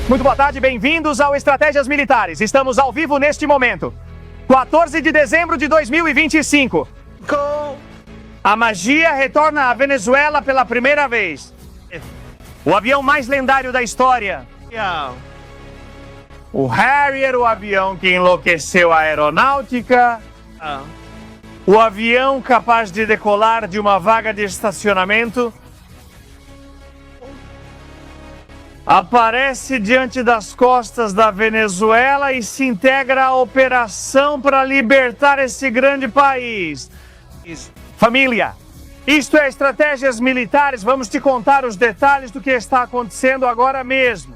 Muito boa tarde, bem-vindos ao Estratégias Militares. Estamos ao vivo neste momento. 14 de dezembro de 2025. A magia retorna à Venezuela pela primeira vez. O avião mais lendário da história. O Harrier, o avião que enlouqueceu a aeronáutica. O avião capaz de decolar de uma vaga de estacionamento. Aparece diante das costas da Venezuela e se integra à operação para libertar esse grande país. Família, isto é Estratégias Militares. Vamos te contar os detalhes do que está acontecendo agora mesmo.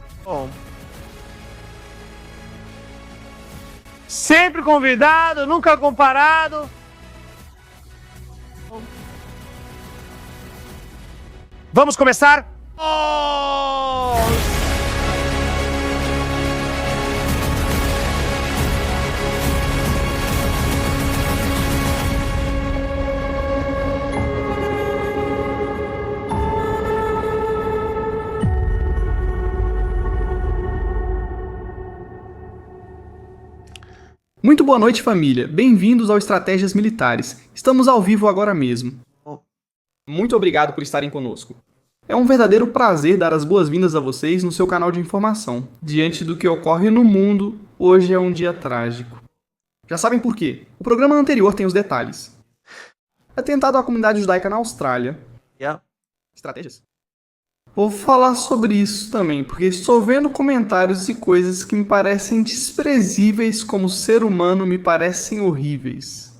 Sempre convidado, nunca comparado. Vamos começar? Muito boa noite, família. Bem-vindos ao Estratégias Militares. Estamos ao vivo agora mesmo. Muito obrigado por estarem conosco. É um verdadeiro prazer dar as boas-vindas a vocês no seu canal de informação. Diante do que ocorre no mundo, hoje é um dia trágico. Já sabem por quê? O programa anterior tem os detalhes. Atentado à comunidade judaica na Austrália. Estratégias? Vou falar sobre isso também, porque estou vendo comentários e coisas que me parecem desprezíveis como ser humano, me parecem horríveis.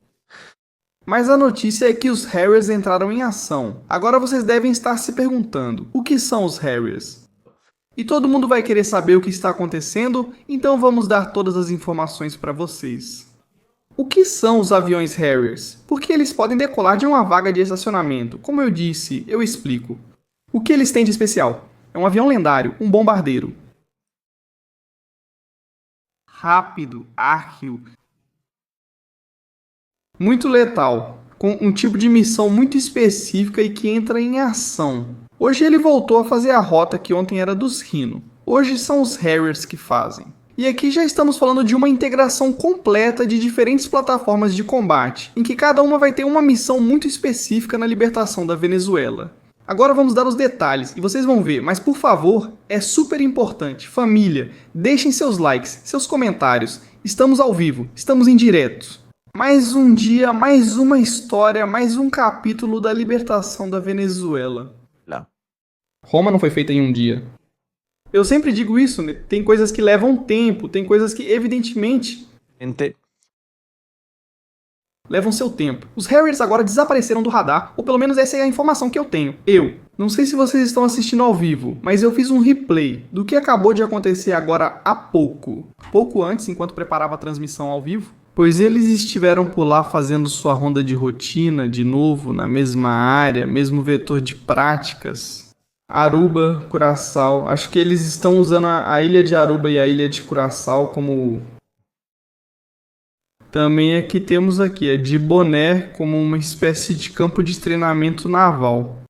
Mas a notícia é que os Harriers entraram em ação. Agora vocês devem estar se perguntando, o que são os Harriers? E todo mundo vai querer saber o que está acontecendo, então vamos dar todas as informações para vocês. O que são os aviões Harriers? Porque eles podem decolar de uma vaga de estacionamento. Como eu disse, eu explico. O que eles têm de especial? É um avião lendário, um bombardeiro. Rápido, ágil. Muito letal, com um tipo de missão muito específica e que entra em ação. Hoje ele voltou a fazer a rota que ontem era dos Rhino. Hoje são os Harriers que fazem. E aqui já estamos falando de uma integração completa de diferentes plataformas de combate, em que cada uma vai ter uma missão muito específica na libertação da Venezuela. Agora vamos dar os detalhes e vocês vão ver, mas por favor, é super importante. Família, deixem seus likes, seus comentários. Estamos ao vivo, estamos em direto. Mais um dia, mais uma história, mais um capítulo da libertação da Venezuela. Não. Roma não foi feita em um dia. Eu sempre digo isso, né? Tem coisas que levam tempo, tem coisas que evidentemente levam seu tempo. Os Harriers agora desapareceram do radar, ou pelo menos essa é a informação que eu tenho. Não sei se vocês estão assistindo ao vivo, mas eu fiz um replay do que acabou de acontecer agora há pouco. Pouco antes, enquanto preparava a transmissão ao vivo. Pois eles estiveram por lá fazendo sua ronda de rotina, de novo, na mesma área, mesmo vetor de práticas. Aruba, Curaçao. Acho que eles estão usando a ilha de Aruba e a ilha de Curaçao como... Também aqui temos aqui a de Bonaire como uma espécie de campo de treinamento naval.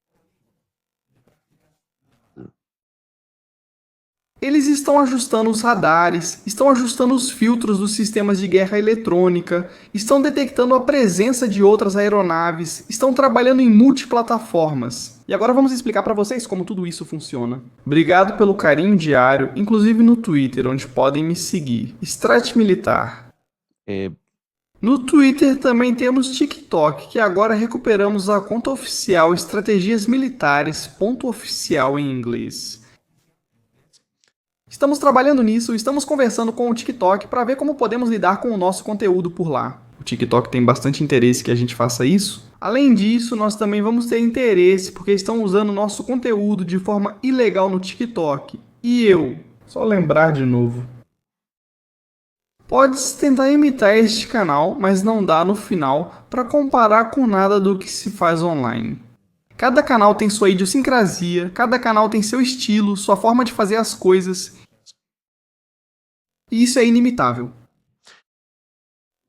Eles estão ajustando os radares, estão ajustando os filtros dos sistemas de guerra eletrônica, estão detectando a presença de outras aeronaves, estão trabalhando em multiplataformas. E agora vamos explicar para vocês como tudo isso funciona. Obrigado pelo carinho diário, inclusive no Twitter, onde podem me seguir. Strat Militar. No Twitter também temos TikTok, que agora recuperamos a conta oficial Estratégias Militares, _oficial em inglês. Estamos trabalhando nisso, estamos conversando com o TikTok para ver como podemos lidar com o nosso conteúdo por lá. O TikTok tem bastante interesse que a gente faça isso. Além disso, nós também vamos ter interesse porque estão usando o nosso conteúdo de forma ilegal no TikTok. E só lembrar de novo. Podes tentar imitar este canal, mas não dá no final para comparar com nada do que se faz online. Cada canal tem sua idiosincrasia, cada canal tem seu estilo, sua forma de fazer as coisas. E isso é inimitável.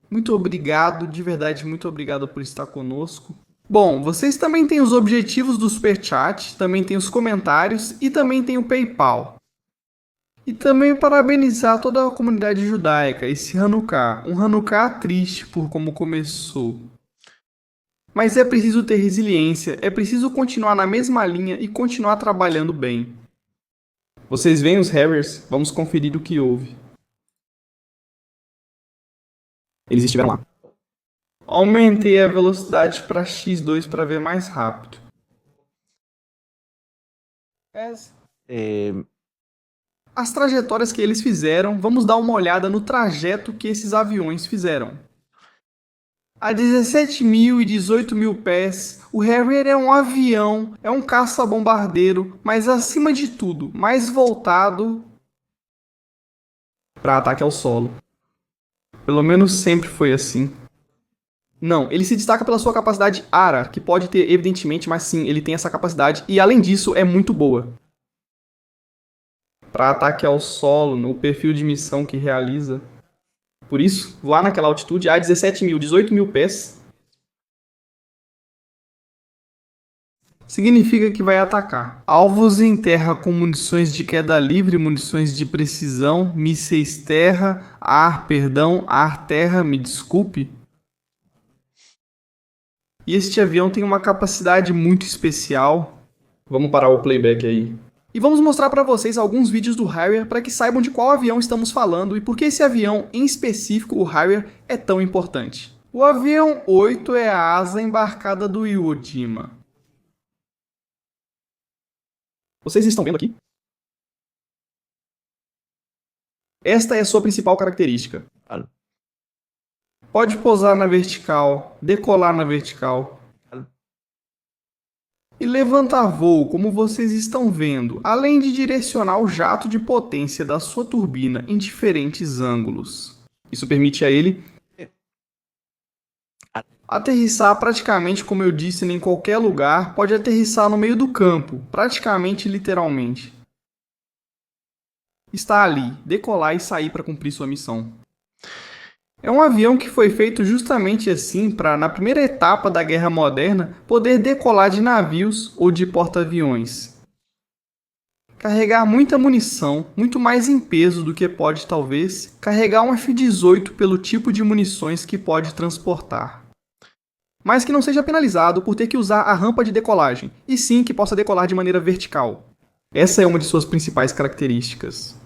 Muito obrigado, de verdade, muito obrigado por estar conosco. Bom, vocês também têm os objetivos do Superchat, também tem os comentários e também tem o PayPal. E também parabenizar toda a comunidade judaica, esse Hanukkah. Um Hanukkah triste por como começou. Mas é preciso ter resiliência, é preciso continuar na mesma linha e continuar trabalhando bem. Vocês veem os Harriers? Vamos conferir o que houve. Eles estiveram lá. Aumentei a velocidade para x2 para ver mais rápido. As trajetórias que eles fizeram, vamos dar uma olhada no trajeto que esses aviões fizeram. A 17.000 e 18.000 pés, o Harrier é um avião, é um caça-bombardeiro, mas acima de tudo, mais voltado para ataque ao solo. Pelo menos sempre foi assim. Não, ele se destaca pela sua capacidade ARA, que pode ter evidentemente, mas sim, ele tem essa capacidade e além disso é muito boa. Para ataque ao solo, no perfil de missão que realiza. Por isso, voar naquela altitude a 17.000, 18.000 pés significa que vai atacar alvos em terra com munições de queda livre, munições de precisão, mísseis terra, ar-terra, me desculpe. E este avião tem uma capacidade muito especial. Vamos parar o playback aí. E vamos mostrar para vocês alguns vídeos do Harrier para que saibam de qual avião estamos falando e por que esse avião, em específico, o Harrier, é tão importante. O avião 8 é a asa embarcada do Iwo Jima. Vocês estão vendo aqui? Esta é a sua principal característica. Pode pousar na vertical, decolar na vertical e levantar voo, como vocês estão vendo, além de direcionar o jato de potência da sua turbina em diferentes ângulos. Isso permite a ele aterrissar praticamente, como eu disse, em qualquer lugar, pode aterrissar no meio do campo, praticamente literalmente. Está ali, decolar e sair para cumprir sua missão. É um avião que foi feito justamente assim para, na primeira etapa da Guerra Moderna, poder decolar de navios ou de porta-aviões. Carregar muita munição, muito mais em peso do que pode talvez, carregar um F-18 pelo tipo de munições que pode transportar. Mas que não seja penalizado por ter que usar a rampa de decolagem, e sim que possa decolar de maneira vertical. Essa é uma de suas principais características.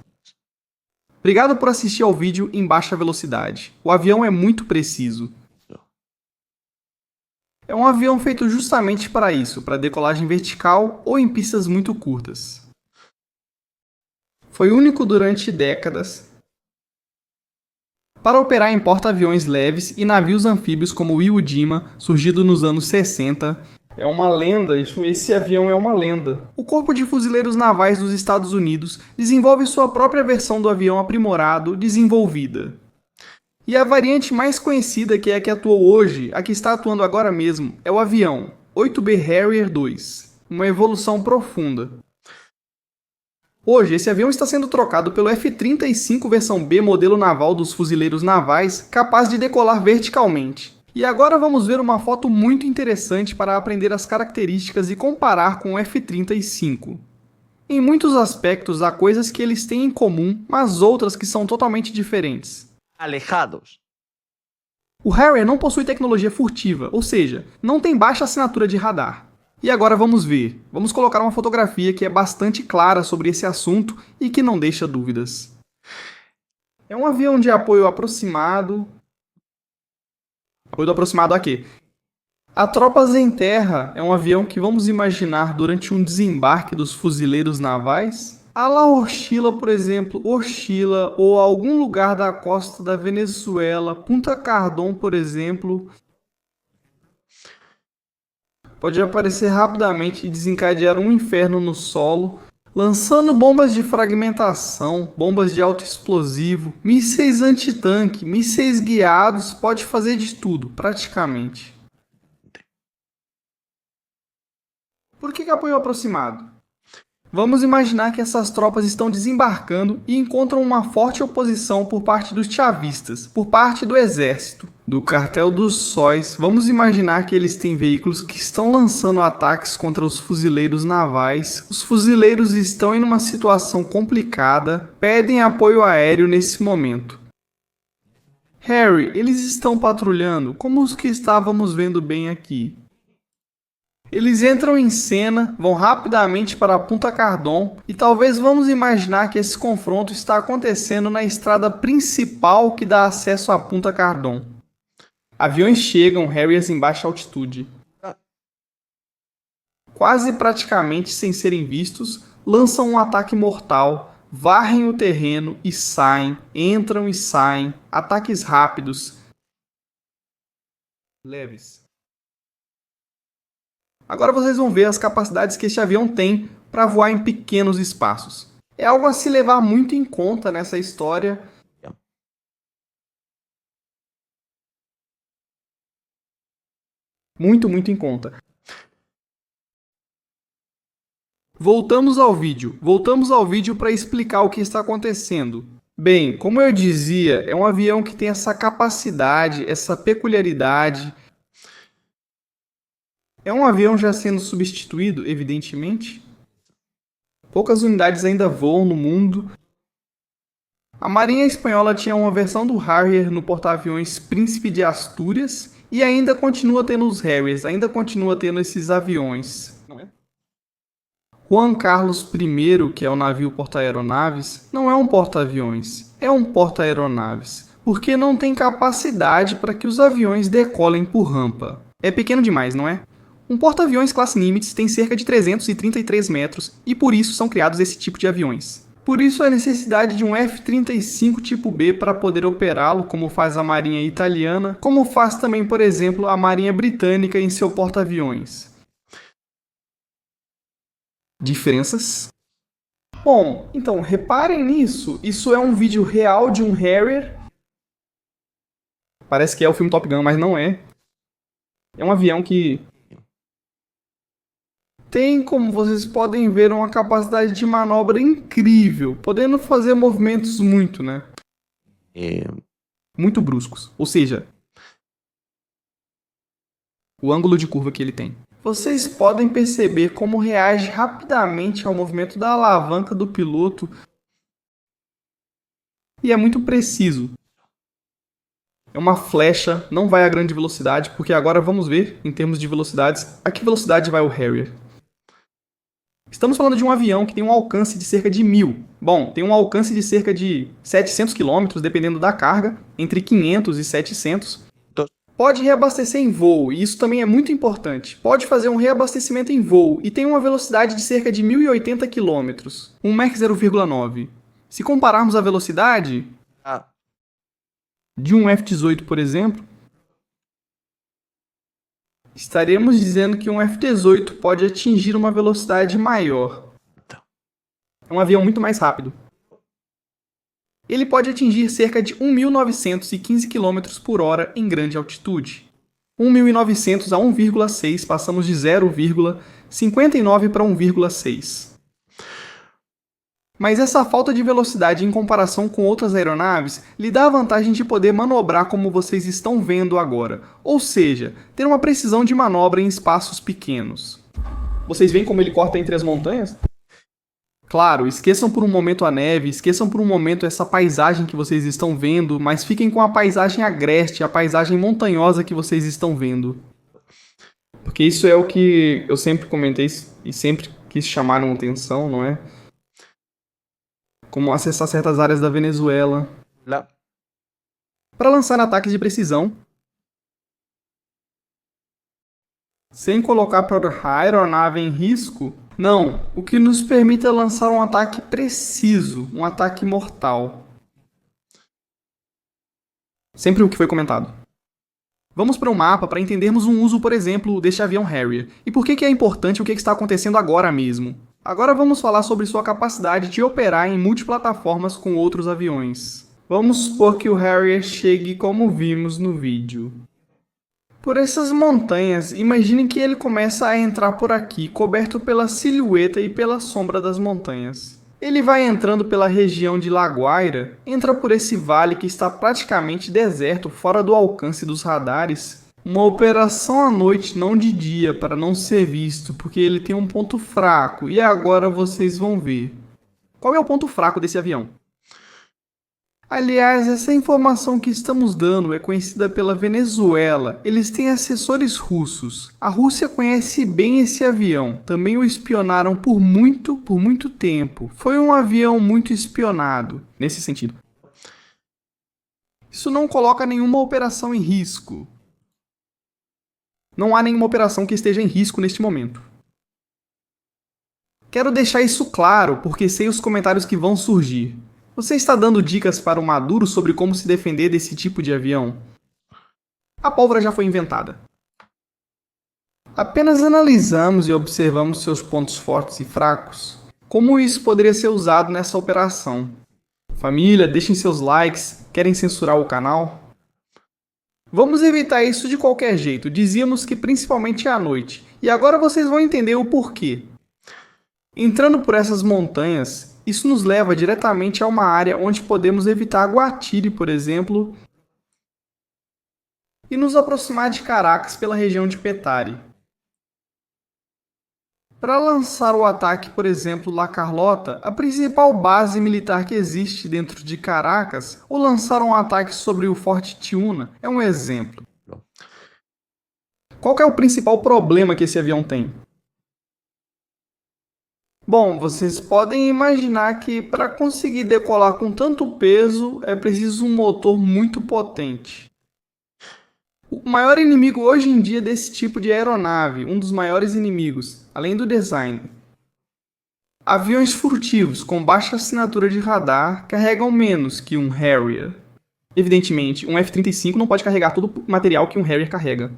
Obrigado por assistir ao vídeo em baixa velocidade. O avião é muito preciso. É um avião feito justamente para isso, para decolagem vertical ou em pistas muito curtas. Foi único durante décadas para operar em porta-aviões leves e navios anfíbios como o Iwo Jima, surgido nos anos 60. É uma lenda, esse avião é uma lenda. O Corpo de Fuzileiros Navais dos Estados Unidos desenvolve sua própria versão do avião aprimorado, desenvolvida. E a variante mais conhecida, que é a que atuou hoje, a que está atuando agora mesmo, é o avião 8B Harrier II, uma evolução profunda. Hoje, esse avião está sendo trocado pelo F-35 versão B modelo naval dos fuzileiros navais, capaz de decolar verticalmente. E agora vamos ver uma foto muito interessante para aprender as características e comparar com o F-35. Em muitos aspectos há coisas que eles têm em comum, mas outras que são totalmente diferentes. Alejados. O Harrier não possui tecnologia furtiva, ou seja, não tem baixa assinatura de radar. E agora vamos ver. Vamos colocar uma fotografia que é bastante clara sobre esse assunto e que não deixa dúvidas. É um avião de apoio aproximado. Apoio aproximado a quê? A tropas em terra é um avião que vamos imaginar durante um desembarque dos fuzileiros navais. A La Orchila, por exemplo, Orchila ou algum lugar da costa da Venezuela, Punta Cardón, por exemplo, pode aparecer rapidamente e desencadear um inferno no solo, lançando bombas de fragmentação, bombas de alto explosivo, mísseis antitanque, mísseis guiados, pode fazer de tudo, praticamente. Por que apoio aproximado? Vamos imaginar que essas tropas estão desembarcando e encontram uma forte oposição por parte dos chavistas, por parte do exército, do cartel dos sóis. Vamos imaginar que eles têm veículos que estão lançando ataques contra os fuzileiros navais. Os fuzileiros estão em uma situação complicada, pedem apoio aéreo nesse momento. Harry, eles estão patrulhando como os que estávamos vendo bem aqui. Eles entram em cena, vão rapidamente para a Punta Cardón e talvez vamos imaginar que esse confronto está acontecendo na estrada principal que dá acesso à Punta Cardón. Aviões chegam, Harriers em baixa altitude. Quase praticamente sem serem vistos, lançam um ataque mortal, varrem o terreno e saem, entram e saem, ataques rápidos, leves. Agora vocês vão ver as capacidades que este avião tem para voar em pequenos espaços. É algo a se levar muito em conta nessa história. Muito em conta. Voltamos ao vídeo para explicar o que está acontecendo. Bem, como eu dizia, é um avião que tem essa capacidade, essa peculiaridade. É um avião já sendo substituído, evidentemente. Poucas unidades ainda voam no mundo. A Marinha Espanhola tinha uma versão do Harrier no porta-aviões Príncipe de Astúrias e ainda continua tendo os Harriers, ainda continua tendo esses aviões. Não é? Juan Carlos I, que é o navio porta-aeronaves, não é um porta-aviões, é um porta-aeronaves, porque não tem capacidade para que os aviões decolem por rampa. É pequeno demais, não é? Um porta-aviões classe Nimitz tem cerca de 333 metros e por isso são criados esse tipo de aviões. Por isso a necessidade de um F-35 tipo B para poder operá-lo, como faz a Marinha Italiana, como faz também, por exemplo, a Marinha Britânica em seu porta-aviões. Diferenças? Bom, então reparem nisso, isso é um vídeo real de um Harrier. Parece que é o filme Top Gun, mas não é. É um avião que tem, como vocês podem ver, uma capacidade de manobra incrível, podendo fazer movimentos muito bruscos. Ou seja, o ângulo de curva que ele tem. Vocês podem perceber como reage rapidamente ao movimento da alavanca do piloto. E é muito preciso. É uma flecha, não vai a grande velocidade, porque agora vamos ver, em termos de velocidades, a que velocidade vai o Harrier. Estamos falando de um avião que tem um alcance de cerca de 1000. Bom, tem um alcance de cerca de 700 km, dependendo da carga, entre 500 e 700. Pode reabastecer em voo, e isso também é muito importante. Pode fazer um reabastecimento em voo, e tem uma velocidade de cerca de 1080 km, um Mach 0,9. Se compararmos a velocidade de um F-18, por exemplo, estaremos dizendo que um F-18 pode atingir uma velocidade maior. É um avião muito mais rápido. Ele pode atingir cerca de 1.915 km por hora em grande altitude. 1.900 a 1,6, passamos de 0,59 para 1,6. Mas essa falta de velocidade em comparação com outras aeronaves lhe dá a vantagem de poder manobrar como vocês estão vendo agora, ou seja, ter uma precisão de manobra em espaços pequenos. Vocês veem como ele corta entre as montanhas? Claro, esqueçam por um momento a neve, esqueçam por um momento essa paisagem que vocês estão vendo, mas fiquem com a paisagem agreste, a paisagem montanhosa que vocês estão vendo. Porque isso é o que eu sempre comentei e sempre quis chamar a atenção, não é? Como acessar certas áreas da Venezuela. Para lançar ataques de precisão, sem colocar a aeronave em risco, não, o que nos permite lançar um ataque preciso, um ataque mortal. Sempre o que foi comentado. Vamos para um mapa para entendermos um uso, por exemplo, deste avião Harrier. E por que é importante o que está acontecendo agora mesmo. Agora vamos falar sobre sua capacidade de operar em multiplataformas com outros aviões. Vamos supor que o Harrier chegue como vimos no vídeo. por essas montanhas. Imagine que ele começa a entrar por aqui, coberto pela silhueta e pela sombra das montanhas. Ele vai entrando pela região de Laguaira, entra por esse vale que está praticamente deserto, fora do alcance dos radares. Uma operação à noite, não de dia, para não ser visto, porque ele tem um ponto fraco, e agora vocês vão ver. Qual é o ponto fraco desse avião? Aliás, essa informação que estamos dando é conhecida pela Venezuela. Eles têm assessores russos. A Rússia conhece bem esse avião. Também o espionaram por muito tempo. Foi um avião muito espionado, nesse sentido. Isso não coloca nenhuma operação em risco. Não há nenhuma operação que esteja em risco neste momento. Quero deixar isso claro, porque sei os comentários que vão surgir. Você está dando dicas para o Maduro sobre como se defender desse tipo de avião? A pólvora já foi inventada. Apenas analisamos e observamos seus pontos fortes e fracos. Como isso poderia ser usado nessa operação? Família, deixem seus likes. Querem censurar o canal? Vamos evitar isso de qualquer jeito. Dizíamos que principalmente à noite. E agora vocês vão entender o porquê. Entrando por essas montanhas, isso nos leva diretamente a uma área onde podemos evitar Guatire, por exemplo, e nos aproximar de Caracas pela região de Petare. Para lançar o ataque, por exemplo, La Carlota, a principal base militar que existe dentro de Caracas, ou lançar um ataque sobre o Forte Tiúna, é um exemplo. Qual que é o principal problema que esse avião tem? Bom, vocês podem imaginar que para conseguir decolar com tanto peso é preciso um motor muito potente. O maior inimigo hoje em dia desse tipo de aeronave, um dos maiores inimigos, além do design. Aviões furtivos com baixa assinatura de radar carregam menos que um Harrier. Evidentemente, um F-35 não pode carregar todo o material que um Harrier carrega.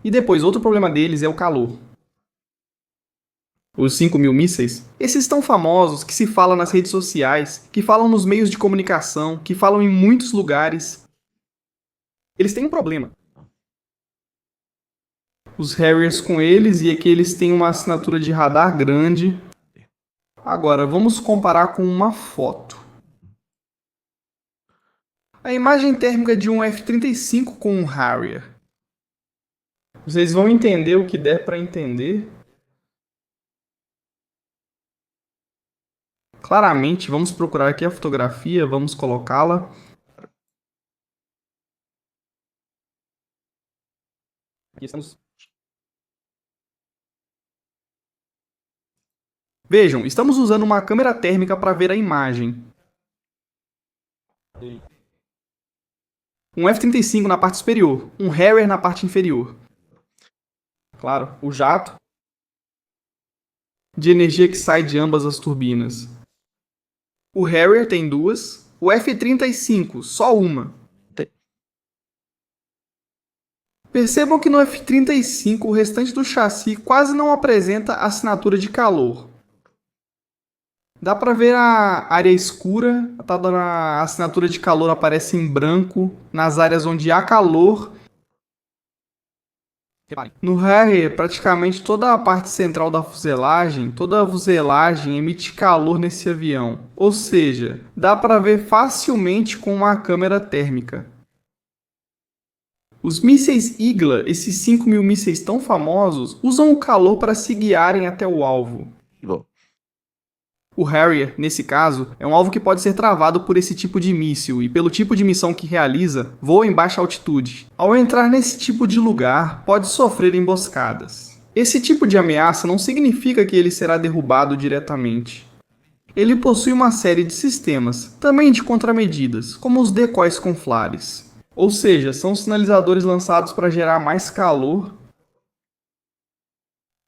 E depois, outro problema deles é o calor. Os 5.000 mísseis, esses tão famosos que se fala nas redes sociais, que falam nos meios de comunicação, que falam em muitos lugares, eles têm um problema. Os Harriers com eles e aqui eles têm uma assinatura de radar grande. Agora, vamos comparar com uma foto. A imagem térmica de um F-35 com um Harrier. Vocês vão entender o que der para entender. Claramente, vamos procurar aqui a fotografia, vamos colocá-la. Aqui estamos. Vejam, estamos usando uma câmera térmica para ver a imagem. Um F-35 na parte superior, um Harrier na parte inferior. Claro, o jato de energia que sai de ambas as turbinas. O Harrier tem duas, o F-35 só uma. Percebam que no F-35 o restante do chassi quase não apresenta assinatura de calor. Dá para ver a área escura, a assinatura de calor aparece em branco nas áreas onde há calor. No Harrier, praticamente toda a parte central da fuselagem, toda a fuselagem emite calor nesse avião. Ou seja, dá para ver facilmente com uma câmera térmica. Os mísseis Igla, esses 5.000 mísseis tão famosos, usam o calor para se guiarem até o alvo. O Harrier, nesse caso, é um alvo que pode ser travado por esse tipo de míssil e, pelo tipo de missão que realiza, voa em baixa altitude. Ao entrar nesse tipo de lugar, pode sofrer emboscadas. Esse tipo de ameaça não significa que ele será derrubado diretamente. Ele possui uma série de sistemas, também de contramedidas, como os decoys com flares. Ou seja, são sinalizadores lançados para gerar mais calor.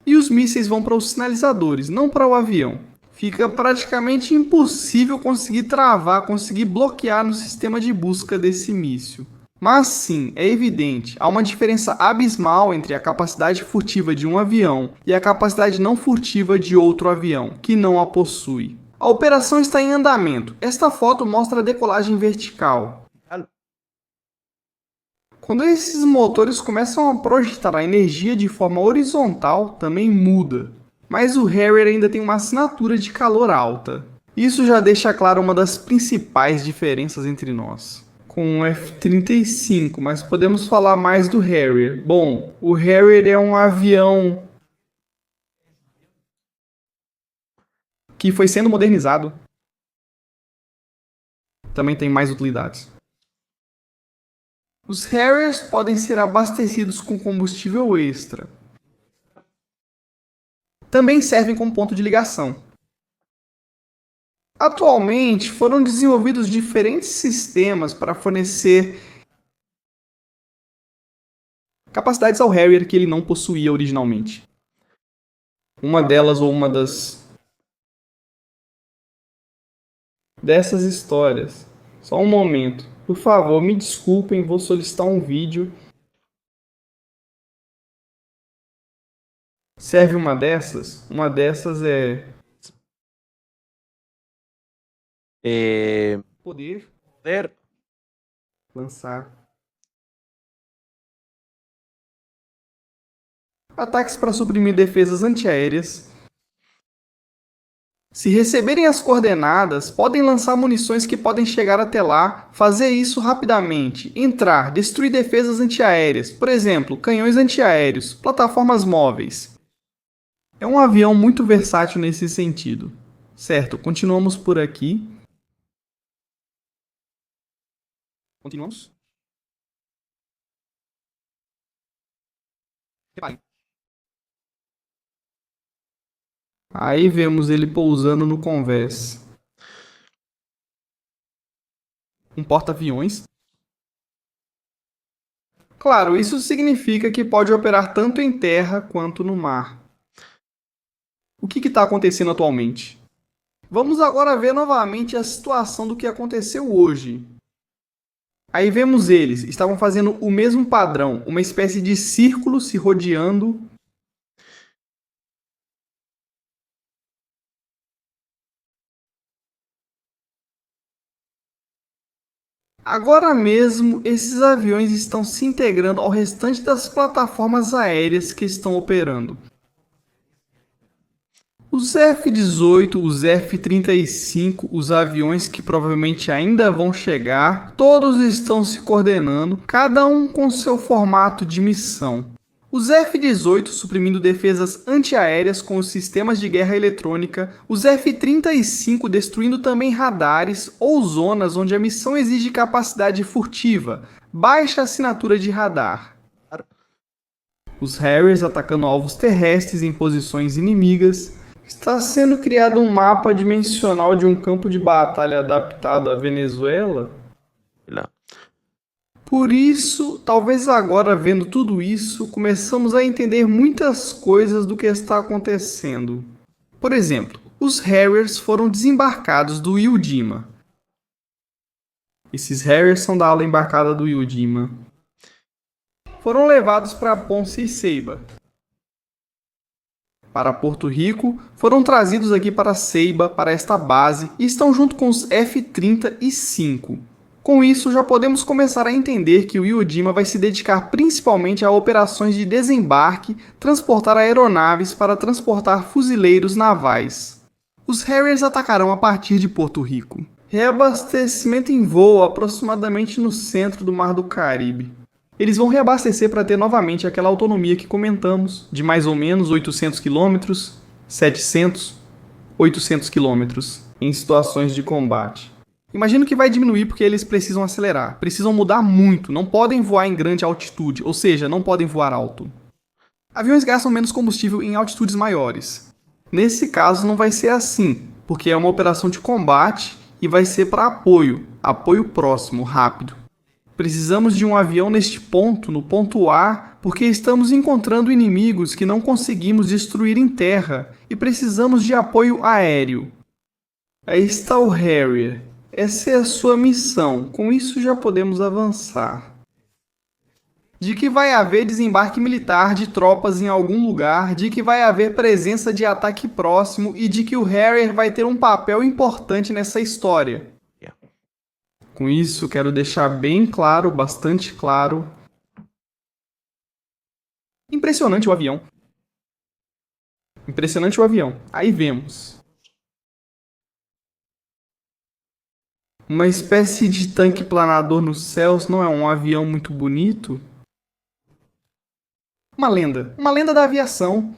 E os mísseis vão para os sinalizadores, não para o avião. Fica praticamente impossível conseguir travar, conseguir bloquear no sistema de busca desse míssil. Mas sim, é evidente, há uma diferença abismal entre a capacidade furtiva de um avião e a capacidade não furtiva de outro avião, que não a possui. A operação está em andamento. Esta foto mostra a decolagem vertical. Quando esses motores começam a projetar a energia de forma horizontal, também muda. Mas o Harrier ainda tem uma assinatura de calor alta. Isso já deixa claro uma das principais diferenças entre nós. Com o F-35, mas podemos falar mais do Harrier. Bom, o Harrier é um avião que foi sendo modernizado. Também tem mais utilidades. Os Harriers podem ser abastecidos com combustível extra. Também servem como ponto de ligação. Atualmente, foram desenvolvidos diferentes sistemas para fornecer capacidades ao Harrier que ele não possuía originalmente. Uma delas, ou uma dessas histórias. Só um momento. Por favor, me desculpem, vou solicitar um vídeo. Serve uma dessas? Uma dessas é... Poder lançar ataques para suprimir defesas antiaéreas. Se receberem as coordenadas, podem lançar munições que podem chegar até lá, fazer isso rapidamente, entrar, destruir defesas antiaéreas, por exemplo, canhões antiaéreos, plataformas móveis. É um avião muito versátil nesse sentido. Certo, continuamos por aqui. Continuamos? Reparem. Aí vemos ele pousando no convés. Um porta-aviões. Claro, isso significa que pode operar tanto em terra quanto no mar. O que está acontecendo atualmente? Vamos agora ver novamente a situação do que aconteceu hoje. Aí vemos eles, estavam fazendo o mesmo padrão, uma espécie de círculo se rodeando. Agora mesmo, esses aviões estão se integrando ao restante das plataformas aéreas que estão operando. Os F-18, os F-35, os aviões que provavelmente ainda vão chegar, todos estão se coordenando, cada um com seu formato de missão. Os F-18 suprimindo defesas antiaéreas com os sistemas de guerra eletrônica, os F-35 destruindo também radares ou zonas onde a missão exige capacidade furtiva, baixa assinatura de radar. Os Harriers atacando alvos terrestres em posições inimigas. Está sendo criado um mapa dimensional de um campo de batalha adaptado à Venezuela? Não. Por isso, talvez agora vendo tudo isso, começamos a entender muitas coisas do que está acontecendo. Por exemplo, os Harriers foram desembarcados do Iwo Jima. Esses Harriers são da ala embarcada do Iwo Jima. Foram levados para Ponce e Ceiba. Para Porto Rico, foram trazidos aqui para Ceiba, para esta base, e estão junto com os F-35. Com isso, já podemos começar a entender que o Iwo Jima vai se dedicar principalmente a operações de desembarque, transportar aeronaves para transportar fuzileiros navais. Os Harriers atacarão a partir de Porto Rico. Reabastecimento em voo aproximadamente no centro do Mar do Caribe. Eles vão reabastecer para ter novamente aquela autonomia que comentamos, de mais ou menos 800 km, 700, 800 km, em situações de combate. Imagino que vai diminuir porque eles precisam acelerar, precisam mudar muito, não podem voar em grande altitude, ou seja, não podem voar alto. Aviões gastam menos combustível em altitudes maiores. Nesse caso não vai ser assim, porque é uma operação de combate e vai ser para apoio próximo, rápido. Precisamos de um avião neste ponto, no ponto A, porque estamos encontrando inimigos que não conseguimos destruir em terra e precisamos de apoio aéreo. Aí está o Harrier. Essa é a sua missão. Com isso já podemos avançar. De que vai haver desembarque militar de tropas em algum lugar, de que vai haver presença de ataque próximo e de que o Harrier vai ter um papel importante nessa história. Com isso, quero deixar bem claro, bastante claro, Impressionante o avião. Impressionante o avião. Aí vemos uma espécie de tanque planador nos céus. Não é um avião muito bonito? Uma lenda da aviação.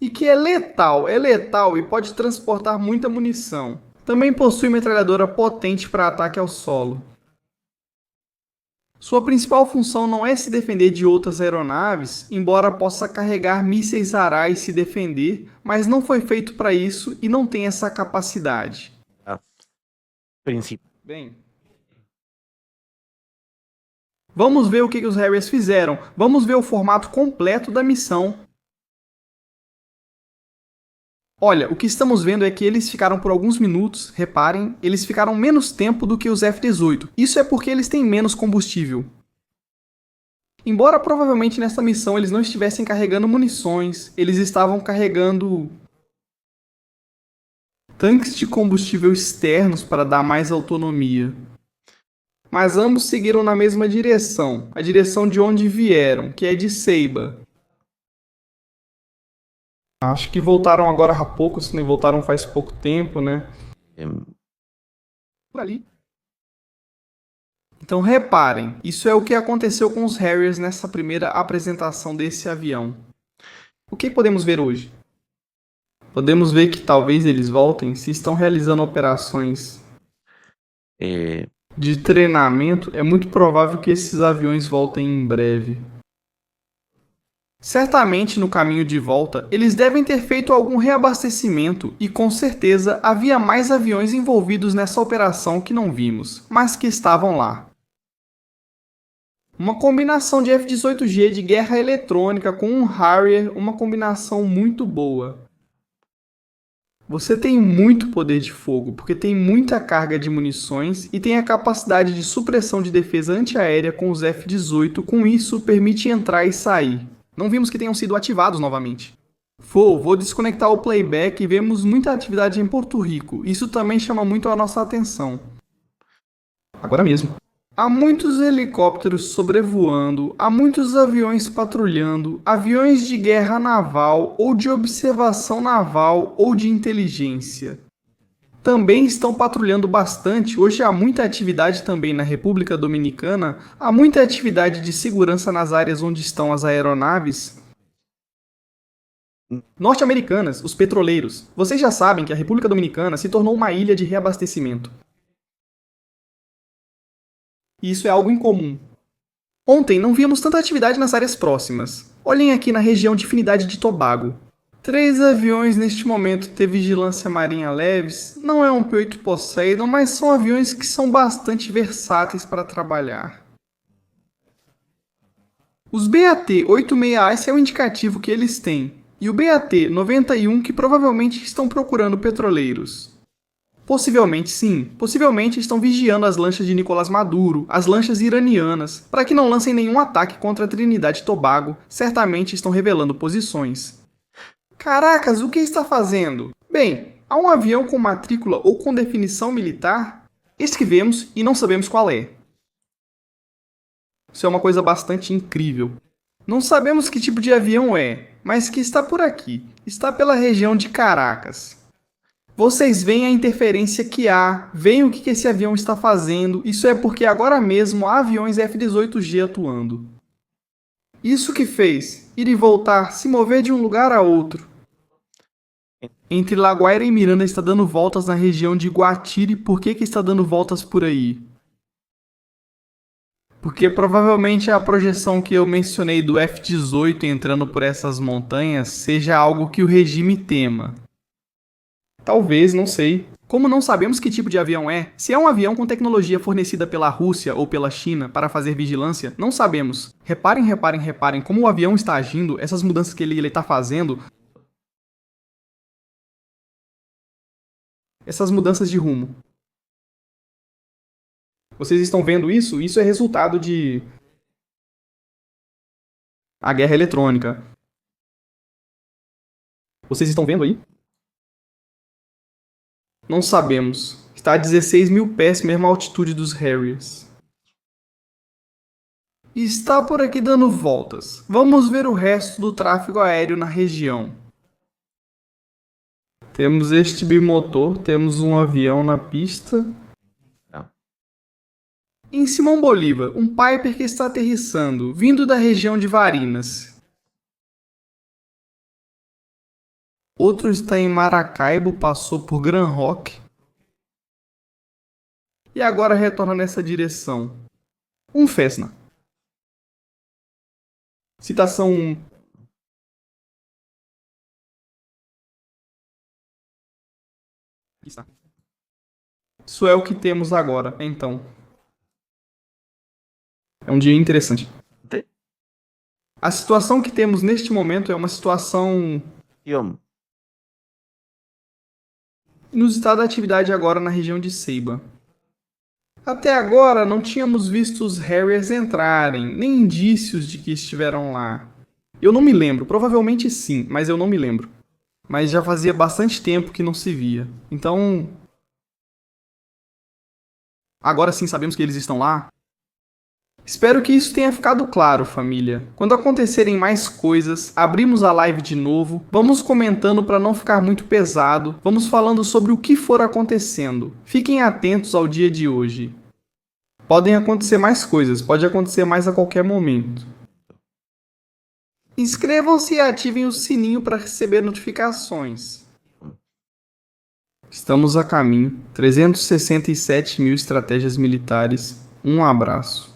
E que é letal e pode transportar muita munição. Também possui metralhadora potente para ataque ao solo. Sua principal função não é se defender de outras aeronaves, embora possa carregar mísseis Ará e se defender, mas não foi feito para isso e não tem essa capacidade. Princípio. Bem, vamos ver o que os Harriers fizeram. Vamos ver o formato completo da missão. Olha, o que estamos vendo é que eles ficaram por alguns minutos, reparem, eles ficaram menos tempo do que os F-18. Isso é porque eles têm menos combustível. Embora provavelmente nessa missão eles não estivessem carregando munições, eles estavam carregando tanques de combustível externos para dar mais autonomia. Mas ambos seguiram na mesma direção, a direção de onde vieram, que é de Ceiba. Acho que voltaram agora há pouco, se nem voltaram faz pouco tempo, né? Por ali. Então reparem, isso é o que aconteceu com os Harriers nessa primeira apresentação desse avião. O que podemos ver hoje? Podemos ver que talvez eles voltem se estão realizando operações de treinamento. É muito provável que esses aviões voltem em breve. Certamente no caminho de volta, eles devem ter feito algum reabastecimento e com certeza havia mais aviões envolvidos nessa operação que não vimos, mas que estavam lá. Uma combinação de F-18G de guerra eletrônica com um Harrier, uma combinação muito boa. Você tem muito poder de fogo, porque tem muita carga de munições e tem a capacidade de supressão de defesa antiaérea com os F-18, com isso permite entrar e sair. Não vimos que tenham sido ativados novamente. Vou desconectar o playback e vemos muita atividade em Porto Rico. Isso também chama muito a nossa atenção. Agora mesmo. Há muitos helicópteros sobrevoando, há muitos aviões patrulhando, aviões de guerra naval ou de observação naval ou de inteligência. Também estão patrulhando bastante. Hoje há muita atividade também na República Dominicana, há muita atividade de segurança nas áreas onde estão as aeronaves norte-americanas, os petroleiros. Vocês já sabem que a República Dominicana se tornou uma ilha de reabastecimento. E isso é algo incomum. Ontem não víamos tanta atividade nas áreas próximas. Olhem aqui na região de Trinidade de Tobago. 3 aviões neste momento têm vigilância marinha leves, não é um P-8 Poseidon, mas são aviões que são bastante versáteis para trabalhar. Os BAT-86A é o indicativo que eles têm, e o BAT-91 que provavelmente estão procurando petroleiros. Possivelmente sim, possivelmente estão vigiando as lanchas de Nicolás Maduro, as lanchas iranianas, para que não lancem nenhum ataque contra a Trinidade e Tobago, certamente estão revelando posições. Caracas, o que está fazendo? Bem, há um avião com matrícula ou com definição militar? Este que vemos e não sabemos qual é. Isso é uma coisa bastante incrível. Não sabemos que tipo de avião é, mas que está por aqui. Está pela região de Caracas. Vocês veem a interferência que há, veem o que esse avião está fazendo. Isso é porque agora mesmo há aviões F-18G atuando. Isso que fez ir e voltar, se mover de um lugar a outro. Entre Laguaira e Miranda está dando voltas na região de Guatire. Por que está dando voltas por aí? Porque provavelmente a projeção que eu mencionei do F-18 entrando por essas montanhas seja algo que o regime tema. Talvez, não sei. Como não sabemos que tipo de avião é, se é um avião com tecnologia fornecida pela Rússia ou pela China para fazer vigilância, não sabemos. Reparem como o avião está agindo, essas mudanças que ele está fazendo. Essas mudanças de rumo. Vocês estão vendo isso? Isso é resultado de a guerra eletrônica. Vocês estão vendo aí? Não sabemos. Está a 16 mil pés, mesma altitude dos Harriers. Está por aqui dando voltas. Vamos ver o resto do tráfego aéreo na região. Temos este bimotor, temos um avião na pista. Em Simão Bolívar, um Piper que está aterrissando, vindo da região de Varinas. Outro está em Maracaibo, passou por Gran Roque. E agora retorna nessa direção. Um Cessna. Citação 1. Isso é o que temos agora, então. É um dia interessante. A situação que temos neste momento é uma situação inusitada da atividade agora na região de Ceiba. Até agora não tínhamos visto os Harriers entrarem, nem indícios de que estiveram lá. Eu não me lembro, provavelmente sim, mas eu não me lembro. Mas já fazia bastante tempo que não se via. Então... agora sim sabemos que eles estão lá? Espero que isso tenha ficado claro, família. Quando acontecerem mais coisas, abrimos a live de novo, vamos comentando para não ficar muito pesado, vamos falando sobre o que for acontecendo. Fiquem atentos ao dia de hoje. Podem acontecer mais coisas, pode acontecer mais a qualquer momento. Inscrevam-se e ativem o sininho para receber notificações. Estamos a caminho. 367 mil estratégias militares. Um abraço.